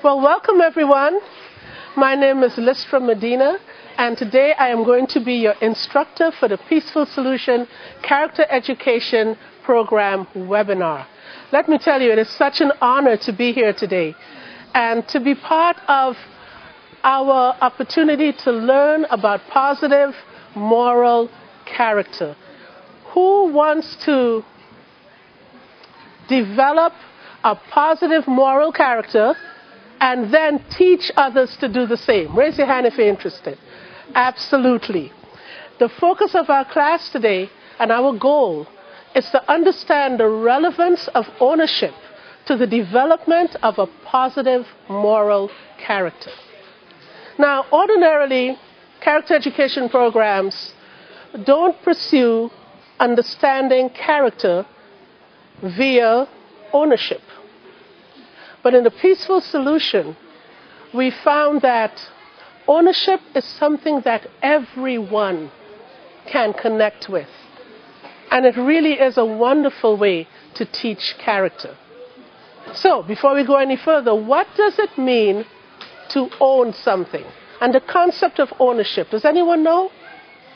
Well, welcome everyone. My name is Listra Medina, and today I am going to be your instructor for the Peaceful Solution Character Education Program webinar. Let me tell you, it is such an honor to be here today and to be part of our opportunity to learn about positive moral character. Who wants to develop a positive moral character and then teach others to do the same? Raise your hand if you're interested. Absolutely. The focus of our class today and our goal is to understand the relevance of ownership to the development of a positive moral character. Now, ordinarily, character education programs don't pursue understanding character via ownership. But in the Peaceful Solution, we found that ownership is something that everyone can connect with. And it really is a wonderful way to teach character. So, before we go any further, what does it mean to own something? And the concept of ownership, does anyone know?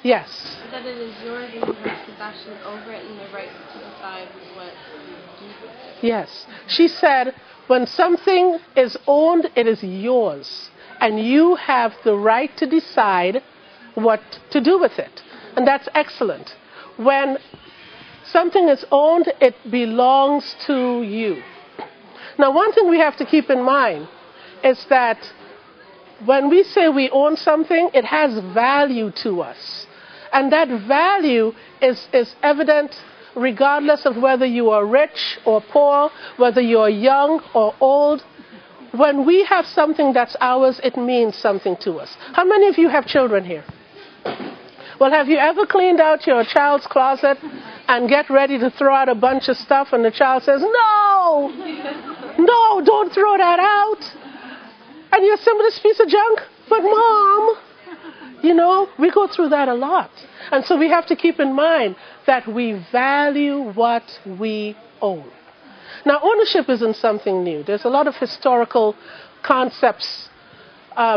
Yes. That it is yours and you have possession over it and the right to decide what you do with it. Yes. She said, when something is owned, it is yours. And you have the right to decide what to do with it. And that's excellent. When something is owned, it belongs to you. Now, one thing we have to keep in mind is that when we say we own something, it has value to us. And that value is evident regardless of whether you are rich or poor, whether you are young or old. When we have something that's ours, it means something to us. How many of you have children here? Well, have you ever cleaned out your child's closet and get ready to throw out a bunch of stuff and the child says, no, don't throw that out. And you assemble this piece of junk, but Mom, we go through that a lot. And so we have to keep in mind that we value what we own. Now, ownership isn't something new. There's a lot of historical concepts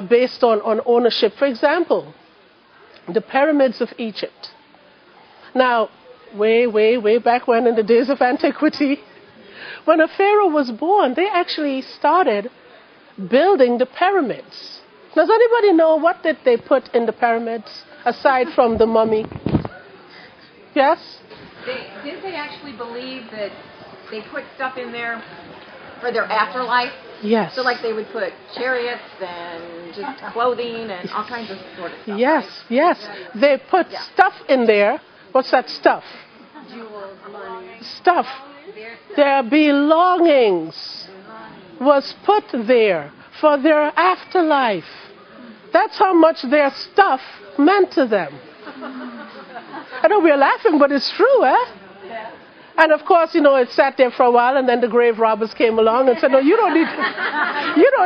based on ownership. For example, the pyramids of Egypt. Now, way back when, in the days of antiquity, when a pharaoh was born, they actually started building the pyramids. Does anybody know what did they put in the pyramids aside from the mummy? Yes? Didn't they actually believe that they put stuff in there for their afterlife? Yes. So like they would put chariots and just clothing and all kinds of sort of stuff. Yes, right? yes. They put stuff in there. What's that stuff? Jewels, money. Stuff. Their belongings was put there for their afterlife. That's how much their stuff meant to them. I know we're laughing, but it's true, eh? Yeah. And of course, it sat there for a while, and then the grave robbers came along and said, no, you don't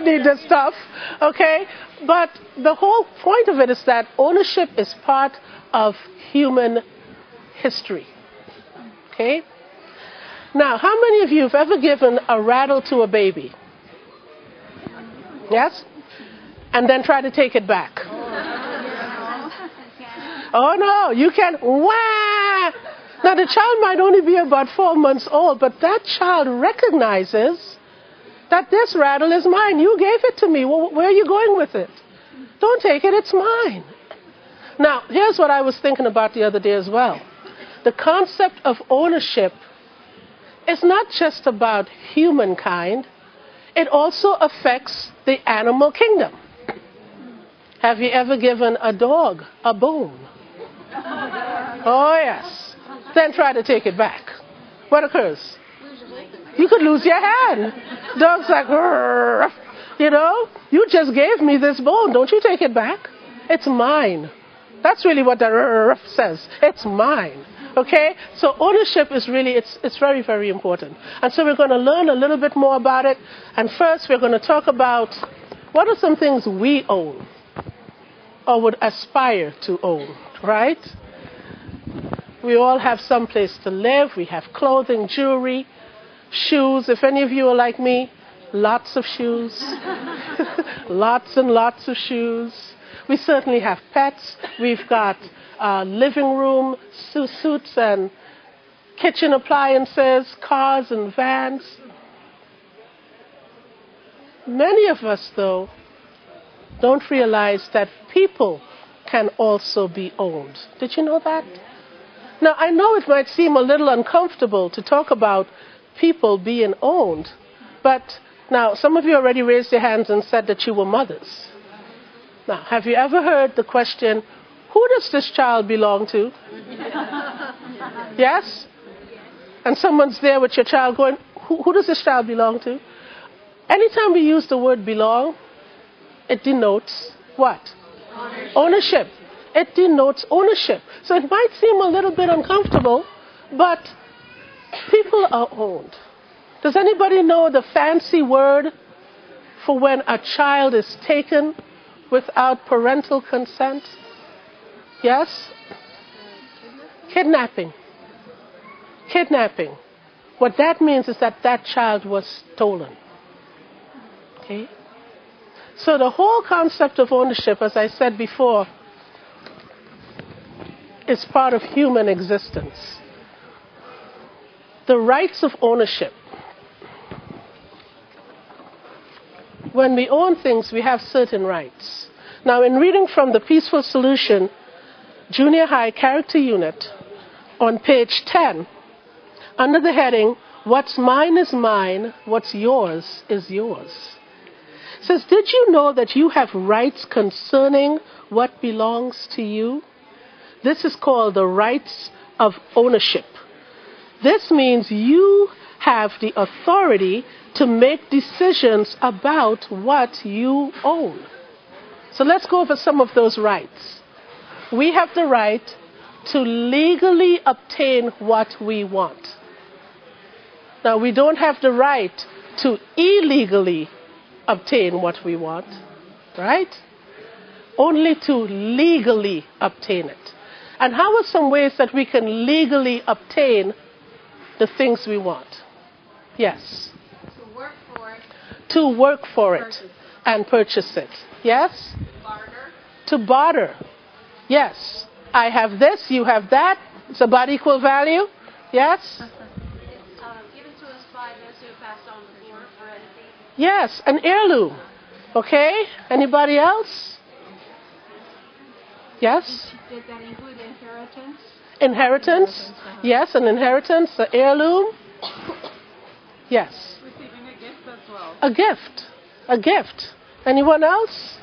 need this stuff, okay? But the whole point of it is that ownership is part of human history, okay? Now, how many of you have ever given a rattle to a baby? Yes? And then try to take it back. Oh, no, you can't. Wah! Now, the child might only be about 4 months old, but that child recognizes that this rattle is mine. You gave it to me. Well, where are you going with it? Don't take it. It's mine. Now, here's what I was thinking about the other day as well. The concept of ownership is not just about humankind. It also affects the animal kingdom. Have you ever given a dog a bone? Oh, yes. Then try to take it back. What occurs? You could lose your hand. Dog's like, you just gave me this bone. Don't you take it back? It's mine. That's really what the says. It's mine. Okay? So ownership is really, it's very, very important. And so we're going to learn a little bit more about it. And first we're going to talk about what are some things we own or would aspire to own, right? We all have some place to live. We have clothing, jewelry, shoes. If any of you are like me, Lots of shoes. Lots and lots of shoes. We certainly have pets. We've got living room suits and kitchen appliances, cars and vans. Many of us, though, don't realize that people can also be owned. Did you know that? Now, I know it might seem a little uncomfortable to talk about people being owned, but now some of you already raised your hands and said that you were mothers. Now, have you ever heard the question, who does this child belong to? Yes? And someone's there with your child going, who does this child belong to? Anytime we use the word belong, it denotes what? Ownership. It denotes ownership. So it might seem a little bit uncomfortable, but people are owned. Does anybody know the fancy word for when a child is taken without parental consent? Yes? Kidnapping. Kidnapping. What that means is that that child was stolen. Okay? So the whole concept of ownership, as I said before, is part of human existence. The rights of ownership. When we own things, we have certain rights. Now, in reading from the Peaceful Solution Junior High Character Unit on page 10, under the heading, What's mine is mine, what's yours is yours. It says, did you know that you have rights concerning what belongs to you? This is called the rights of ownership. This means you have the authority to make decisions about what you own. So let's go over some of those rights. We have the right to legally obtain what we want. Now, we don't have the right to illegally obtain what we want, right? Only to legally obtain it. And how are some ways that we can legally obtain the things we want? Yes. To work for it. To work for it and purchase it. Yes? Barter. To barter. Yes. I have this, you have that. It's about equal value. Yes? It's given to us by those who passed on before heredity. Yes, an heirloom. Okay? Anybody else? Yes? Did that include inheritance? Inheritance. Yes, an inheritance, an heirloom. Yes. Receiving a gift as well. A gift. A gift. Anyone else?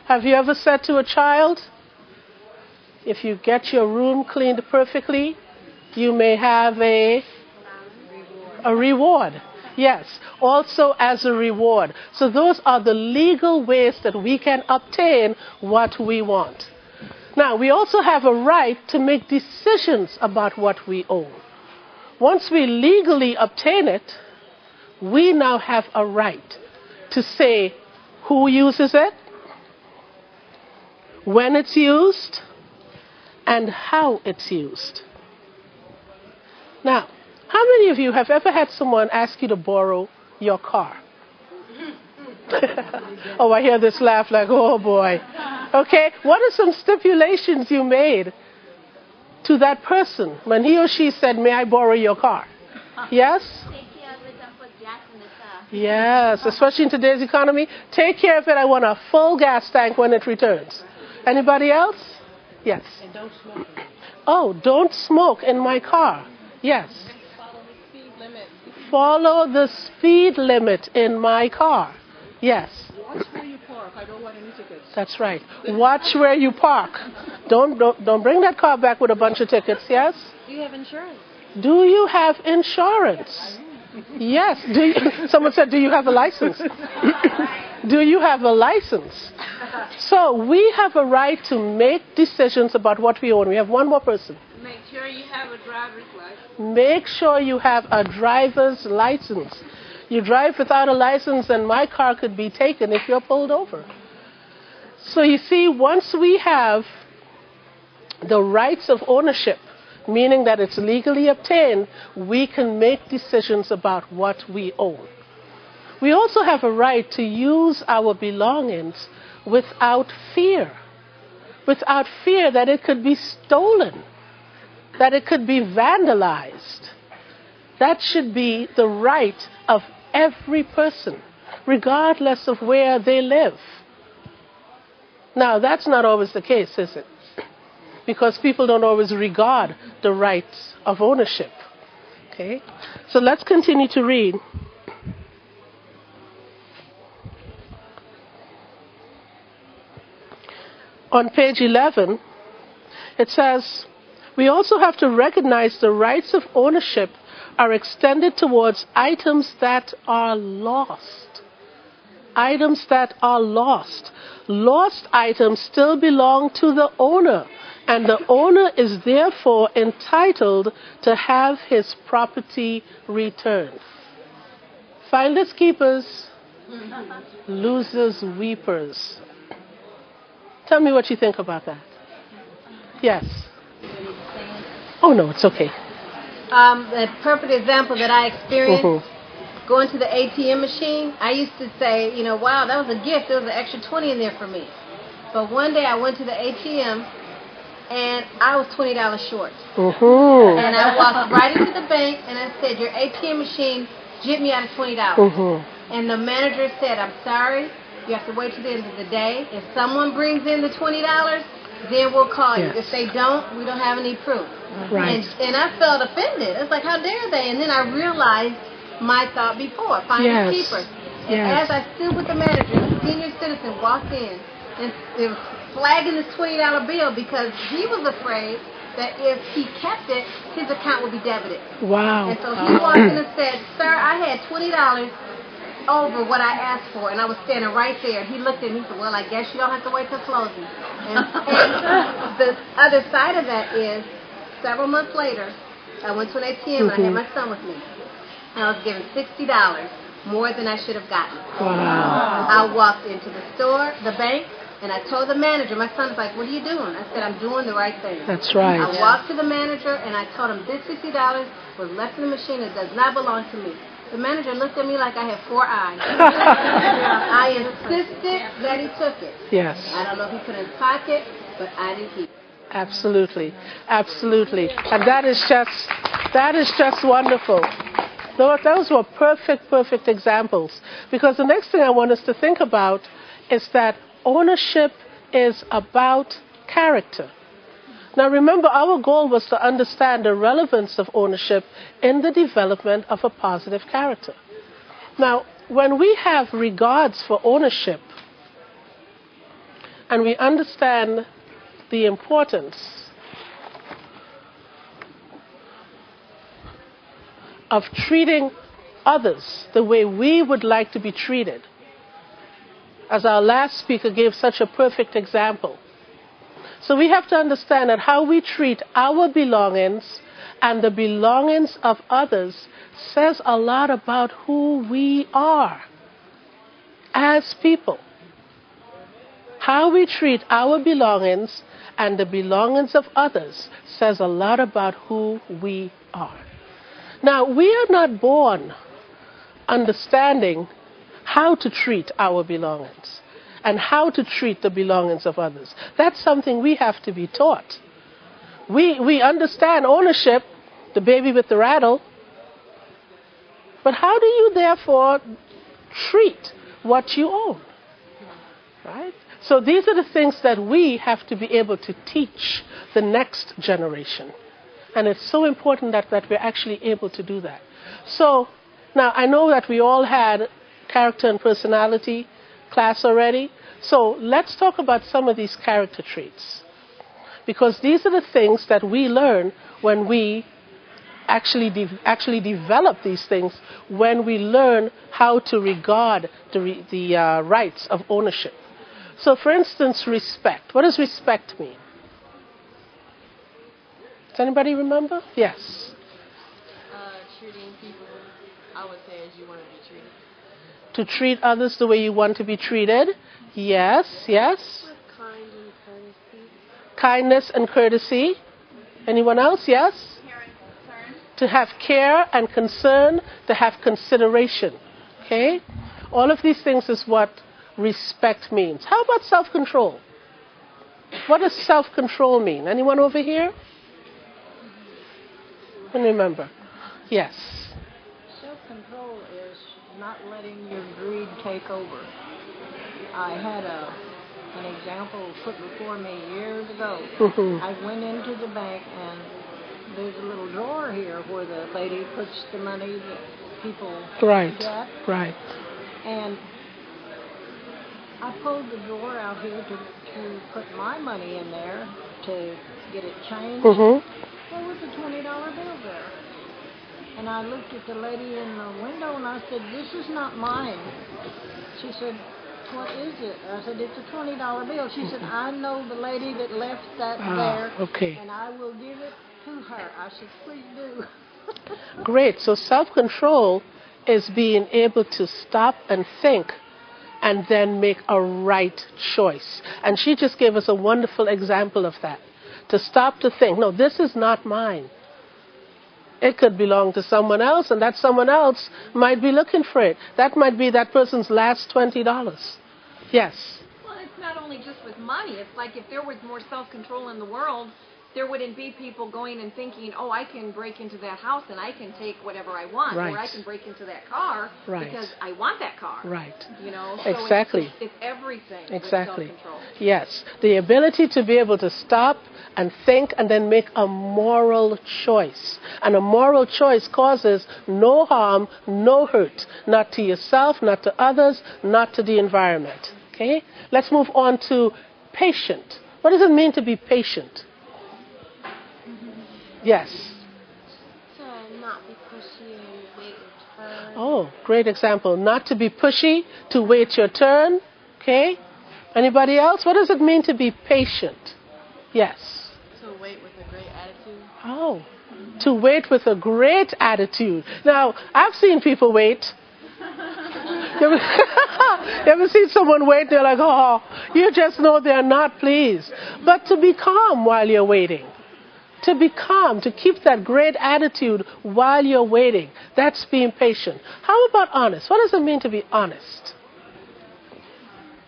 Have you ever said to a child, if you get your room cleaned perfectly, you may have a reward? Yes, also as a reward. So those are the legal ways that we can obtain what we want. Now, we also have a right to make decisions about what we own. Once we legally obtain it, we now have a right to say who uses it, when it's used, and how it's used. Now, how many of you have ever had someone ask you to borrow your car? Oh, I hear this laugh like, oh boy. Okay, what are some stipulations you made to that person when he or she said, may I borrow your car? Yes? Take care of it and put gas in the car. Yes, especially in today's economy. Take care of it. I want a full gas tank when it returns. Anybody else? Yes. And don't smoke. Oh, don't smoke in my car. Yes. Follow the speed limit. Follow the speed limit in my car. Yes. Watch where you park. I don't want any tickets. That's right. Watch where you park. Don't bring that car back with a bunch of tickets. Yes. Do you have insurance? Do you have insurance? Yes. Someone said, do you have a license? Do you have a license? So we have a right to make decisions about what we own. We have one more person. Make sure you have a driver's license. Make sure you have a driver's license. You drive without a license and my car could be taken if you're pulled over. So you see, once we have the rights of ownership, meaning that it's legally obtained, we can make decisions about what we own. We also have a right to use our belongings without fear that it could be stolen, that it could be vandalized. That should be the right of every person, regardless of where they live. Now, that's not always the case, is it? Because people don't always regard the rights of ownership. Okay? So let's continue to read. On page 11, it says, we also have to recognize the rights of ownership are extended towards items that are lost. Items that are lost. Lost items still belong to the owner, and the owner is therefore entitled to have his property returned. Finders keepers, losers weepers. Tell me what you think about that. Yes. Oh, no, it's okay. A perfect example that I experienced, going to the ATM machine, I used to say, wow, that was a gift. There was an extra 20 in there for me. But one day I went to the ATM, and I was $20 short. And I walked right into the bank, and I said, your ATM machine jipped me out of $20. And the manager said, I'm sorry. You have to wait till the end of the day. If someone brings in the $20, then we'll call you. If they don't, we don't have any proof. Right. And I felt offended. It's like, how dare they? And then I realized my thought before, finding keepers. And as I stood with the manager, a senior citizen walked in and was flagging this $20 bill because he was afraid that if he kept it, his account would be debited. Wow. And so he walked in and said, sir, I had $20 over what I asked for, and I was standing right there. He looked at me and said, well, I guess you don't have to wait till closing. And the other side of that is, several months later, I went to an ATM and I had my son with me. And I was given $60, more than I should have gotten. Wow. I walked into the store, the bank, and I told the manager, my son's like, what are you doing? I said, I'm doing the right thing. That's right. I walked to the manager and I told him this $60 was left in the machine. It does not belong to me. The manager looked at me like I had 4 eyes. I insisted that he took it. Yes. I don't know if he put it in his pocket, but I didn't keep it. Absolutely. Absolutely. And that is just wonderful. Those were perfect examples. Because the next thing I want us to think about is that ownership is about character. Now remember, our goal was to understand the relevance of ownership in the development of a positive character. Now, when we have regards for ownership and we understand the importance of treating others the way we would like to be treated, as our last speaker gave such a perfect example. So we have to understand that how we treat our belongings and the belongings of others says a lot about who we are as people. How we treat our belongings and the belongings of others says a lot about who we are. Now, we are not born understanding how to treat our belongings and how to treat the belongings of others. That's something we have to be taught. We understand ownership, the baby with the rattle, but how do you therefore treat what you own? Right? So these are the things that we have to be able to teach the next generation. And it's so important that we're actually able to do that. So now I know that we all had character and personality class already. So let's talk about some of these character traits. Because these are the things that we learn when we actually develop these things, when we learn how to regard the rights of ownership. So for instance, respect. What does respect mean? Does anybody remember? Yes. Treating people, I would say, as you want to be treated. To treat others the way you want to be treated. Yes. Kind and courtesy. Kindness and courtesy. Anyone else? Yes? Care and concern. To have care and concern, to have consideration. Okay? All of these things is what respect means. How about self-control? What does self-control mean? Anyone over here? Can remember? Yes. Self-control is not letting your greed take over. I had an example put before me years ago. Mm-hmm. I went into the bank and there's a little drawer here where the lady puts the money that people Right. get. Right. And I pulled the drawer out here to put my money in there to get it changed. Mm-hmm. There was a $20 bill there. And I looked at the lady in the window and I said, "This is not mine." She said, "What is it?" I said, "It's a $20 bill." She said, "I know the lady that left that there, okay. and I will give it to her." I said, "Please do." Great. So self-control is being able to stop and think and then make a right choice. And she just gave us a wonderful example of that. To stop to think, no, this is not mine. It could belong to someone else, and that someone else might be looking for it. That might be that person's last $20. Yes. Well, it's not only just with money. It's like if there was more self-control in the world, there wouldn't be people going and thinking, "Oh, I can break into that house and I can take whatever I want, Right. or I can break into that car Right. because I want that car." Right. You know, so Exactly. It's everything. Exactly. With self-control. Yes. The ability to be able to stop and think and then make a moral choice. And a moral choice causes no harm, no hurt, not to yourself, not to others, not to the environment. Okay? Let's move on to patient. What does it mean to be patient? Yes. To not be pushy and wait your turn. Oh, great example. Not to be pushy, to wait your turn. Okay? Anybody else? What does it mean to be patient? Yes. To wait with a great attitude. Oh, to wait with a great attitude. Now, I've seen people wait. You ever seen someone wait? They're like, "Oh, you just know they're not pleased." But to be calm while you're waiting. To be calm, to keep that great attitude while you're waiting. That's being patient. How about honest? What does it mean to be honest?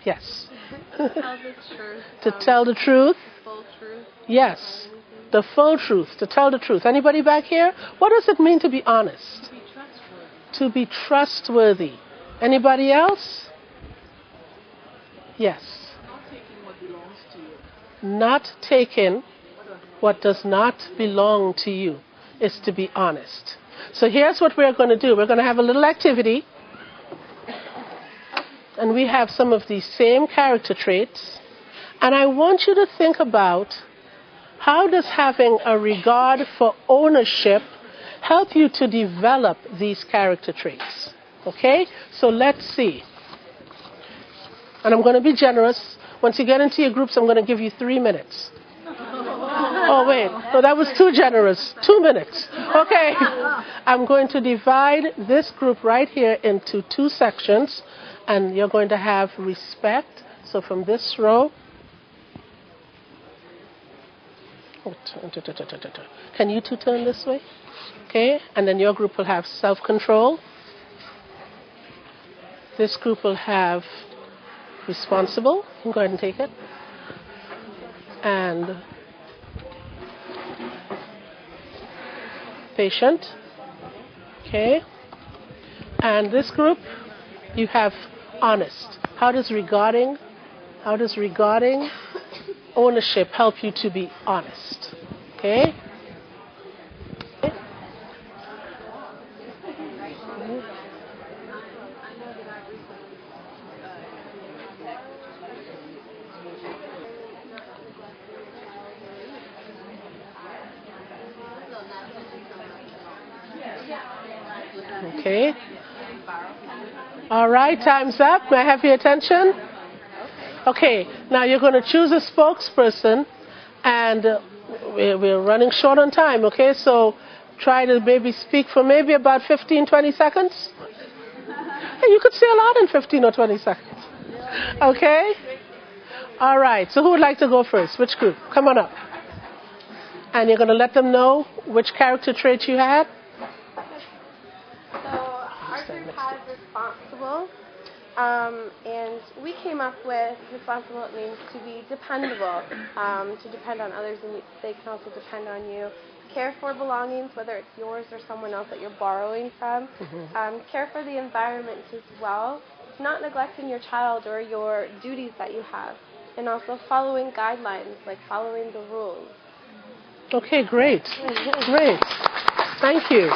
Yes. Tell the truth. To tell the truth? Full truth. Yes. The full truth. To tell the truth. Anybody back here? What does it mean to be honest? To be trustworthy. To be trustworthy. Anybody else? Yes. Not taking what belongs to you. Not taking what does not belong to you is to be honest. So here's what we're going to do. We're going to have a little activity. And we have some of these same character traits. And I want you to think about how does having a regard for ownership help you to develop these character traits. Okay? So let's see. And I'm going to be generous. Once you get into your groups, I'm going to give you 3 minutes. Oh, wait. No, that was too generous. 2 minutes. Okay. I'm going to divide this group right here into 2 sections, and you're going to have respect. So from this row, can you 2 turn this way? Okay. And then your group will have self-control. This group will have responsible. You can go ahead and take it. And patient. Okay. And this group, you have honest. How does regarding ownership help you to be honest? Okay. Okay. All right, time's up. May I have your attention? Okay, now you're going to choose a spokesperson, and we're running short on time, okay? So try to maybe speak for maybe about 15, 20 seconds. Hey, you could say a lot in 15 or 20 seconds. Okay? All right, so who would like to go first? Which group? Come on up. And you're going to let them know which character trait you had? So our group has responsible, and we came up with responsible. It means to be dependable, to depend on others, and they can also depend on you. Care for belongings, whether it's yours or someone else that you're borrowing from. Care for the environment as well, not neglecting your child or your duties that you have, and also following guidelines, like following the rules. Okay, great. Great. Thank you.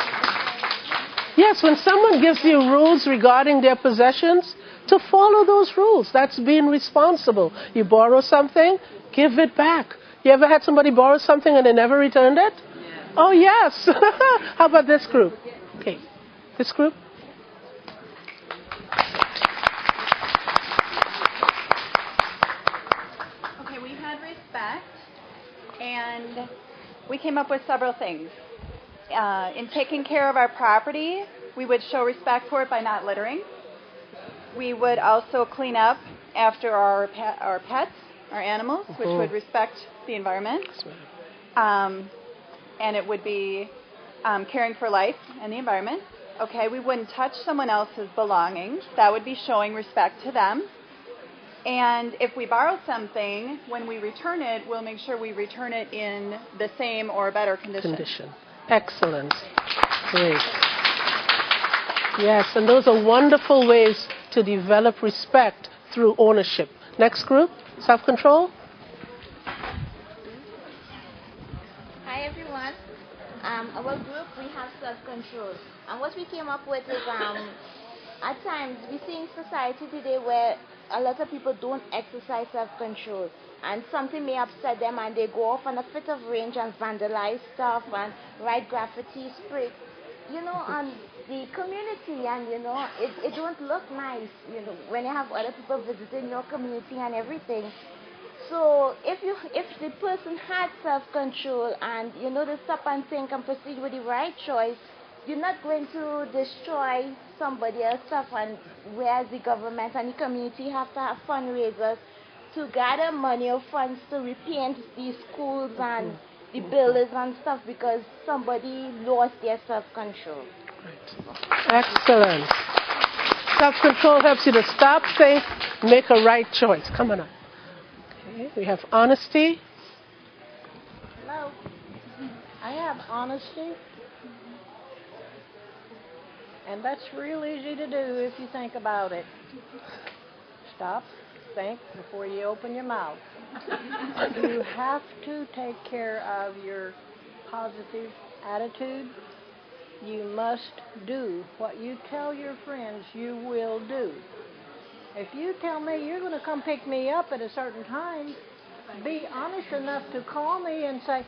Yes, when someone gives you rules regarding their possessions, to follow those rules. That's being responsible. You borrow something, give it back. You ever had somebody borrow something and they never returned it? Yeah. Oh, yes. How about this group? Okay. This group? Okay, we had respect, and we came up with several things. In taking care of our property, we would show respect for it by not littering. We would also clean up after our pets, our animals, which would respect the environment. And it would be caring for life and the environment. Okay, we wouldn't touch someone else's belongings. That would be showing respect to them. And if we borrow something, when we return it, we'll make sure we return it in the same or better condition. Excellent. Great. Yes, and those are wonderful ways to develop respect through ownership. Next group, self-control. Hi everyone. Our group, we have self-control. And what we came up with is, at times we see in society today where a lot of people don't exercise self-control. And something may upset them and they go off on a fit of rage and vandalize stuff and write graffiti, spray, on the community, and it don't look nice, when you have other people visiting your community and everything. So if the person had self-control and they stop and think and proceed with the right choice, you're not going to destroy somebody else's stuff. And whereas the government and the community have to have fundraisers to gather money or funds to repaint these schools and the buildings and stuff because somebody lost their self-control. Right. Excellent. Self-control helps you to stop, think, make a right choice. Come on up. Okay. We have honesty. Hello. I have honesty. And that's real easy to do if you think about it. Stop, think before you open your mouth. You have to take care of your positive attitude. You must do what you tell your friends you will do. If you tell me you're going to come pick me up at a certain time, be honest enough to call me and say,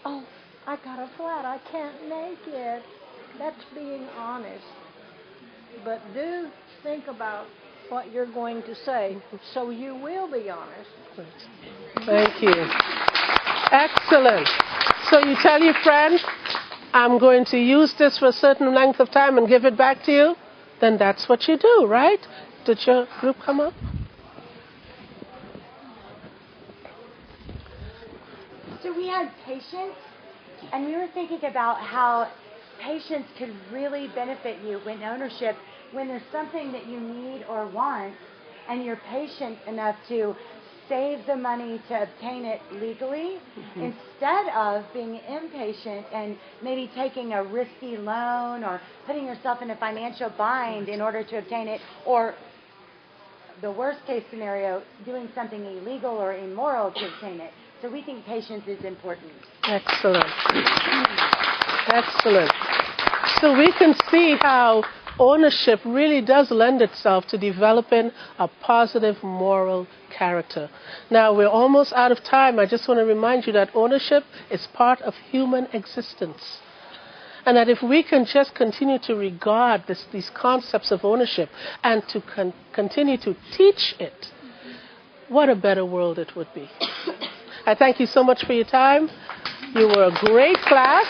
oh, I got a flat, I can't make it. That's being honest. But do think about what you're going to say, so you will be honest. Thank you. Excellent. So you tell your friend, I'm going to use this for a certain length of time and give it back to you, then that's what you do, right? Did your group come up? So we had patience, and we were thinking about how patience could really benefit you when ownership, when there's something that you need or want, and you're patient enough to save the money to obtain it legally, instead of being impatient and maybe taking a risky loan or putting yourself in a financial bind in order to obtain it, or the worst case scenario, doing something illegal or immoral to obtain it. So we think patience is important. Excellent. Excellent. So we can see how ownership really does lend itself to developing a positive moral character. Now, we're almost out of time. I just want to remind you that ownership is part of human existence. And that if we can just continue to regard these concepts of ownership and to continue to teach it, what a better world it would be. I thank you so much for your time. You were a great class.